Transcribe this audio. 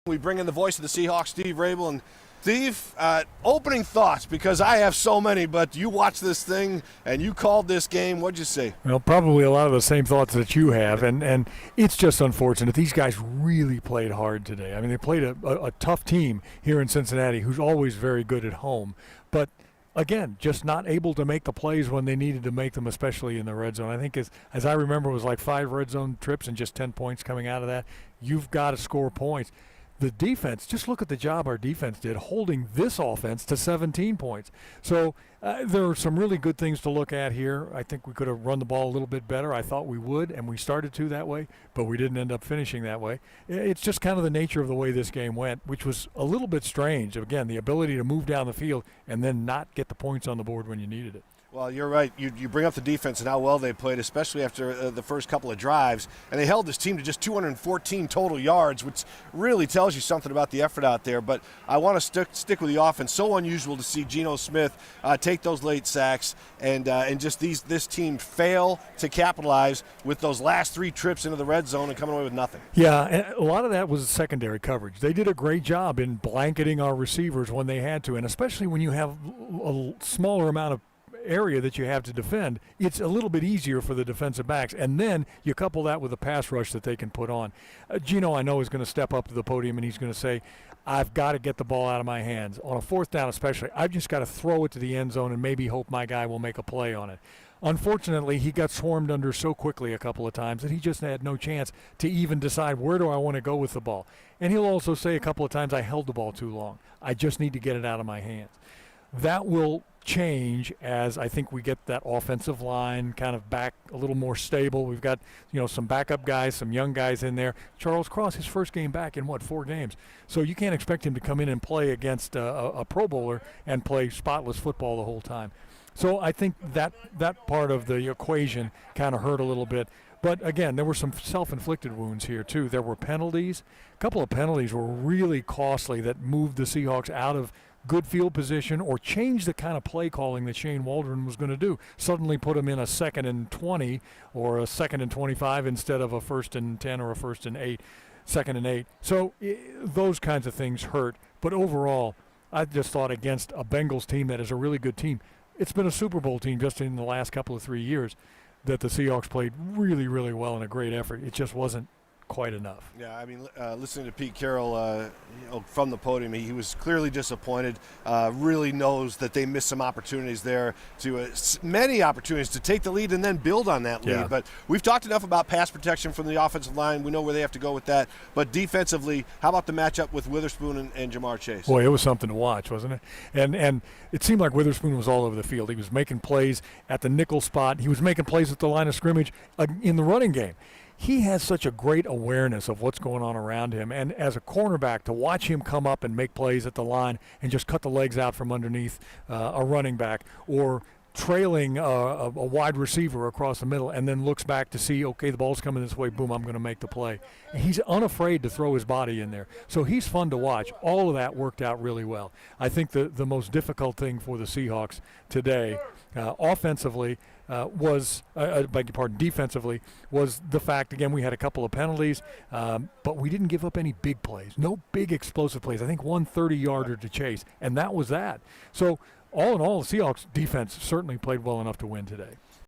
We bring in the voice of the Seahawks, Steve Raible. And Steve, opening thoughts, because I have so many, but you watched this thing and you called this game. What'd you say? Well, probably a lot of the same thoughts that you have, and it's just unfortunate. These guys really played hard today. I mean, they played a tough team here in Cincinnati, who's always very good at home. But, again, just not able to make the plays when they needed to make them, especially in the red zone. I think, as I remember, it was like 5 red zone trips and just 10 points coming out of that. You've got to score points. The defense, just look at the job our defense did, holding this offense to 17 points. So there are some really good things to look at here. I think we could have run the ball a little bit better. I thought we would, and we started to that way, but we didn't end up finishing that way. It's just kind of the nature of the way this game went, which was a little bit strange. Again, the ability to move down the field and then not get the points on the board when you needed it. Well, you're right. You bring up the defense and how well they played, especially after the first couple of drives. And they held this team to just 214 total yards, which really tells you something about the effort out there. But I want to stick with the offense. So unusual to see Geno Smith take those late sacks and just this team fail to capitalize with those last 3 trips into the red zone and coming away with nothing. Yeah, and a lot of that was secondary coverage. They did a great job in blanketing our receivers when they had to, and especially when you have a smaller amount of area that you have to defend, it's a little bit easier for the defensive backs. And then you couple that with the pass rush that they can put on. Geno, I know, is going to step up to the podium and he's going to say, I've got to get the ball out of my hands. On a 4th down especially, I've just got to throw it to the end zone and maybe hope my guy will make a play on it. Unfortunately, he got swarmed under so quickly a couple of times that he just had no chance to even decide where do I want to go with the ball. And he'll also say a couple of times, I held the ball too long. I just need to get it out of my hands. That will change as I think we get that offensive line kind of back a little more stable. We've got, some backup guys, some young guys in there. Charles Cross, his first game back in 4 games. So you can't expect him to come in and play against a Pro Bowler and play spotless football the whole time. So I think that part of the equation kind of hurt a little bit. But, again, there were some self-inflicted wounds here, too. There were penalties. A couple of penalties were really costly that moved the Seahawks out of good field position or changed the kind of play calling that Shane Waldron was going to do. Suddenly put him in a 2nd and 20 or a 2nd and 25 instead of a 1st and 10 or a 1st and 8, 2nd and 8. So those kinds of things hurt. But overall, I just thought against a Bengals team that is a really good team, it's been a Super Bowl team just in the last couple of 3 years, that the Seahawks played really, really well and a great effort. It just wasn't quite enough. Yeah, I mean, listening to Pete Carroll from the podium, he was clearly disappointed, really knows that they missed some opportunities there, many opportunities to take the lead and then build on that lead. Yeah. But we've talked enough about pass protection from the offensive line. We know where they have to go with that. But defensively, how about the matchup with Witherspoon and Jamar Chase? Boy, it was something to watch, wasn't it? And it seemed like Witherspoon was all over the field. He was making plays at the nickel spot. He was making plays at the line of scrimmage in the running game. He has such a great awareness of what's going on around him. And as a cornerback, to watch him come up and make plays at the line and just cut the legs out from underneath a running back, or trailing a wide receiver across the middle and then looks back to see, okay, the ball's coming this way, boom, I'm going to make the play. And he's unafraid to throw his body in there. So he's fun to watch. All of that worked out really well. I think the most difficult thing for the Seahawks today, offensively, defensively, was the fact, again, we had a couple of penalties, but we didn't give up any big plays. No big explosive plays. I think one 30-yarder to Chase, and that was that. So all in all, the Seahawks defense certainly played well enough to win today.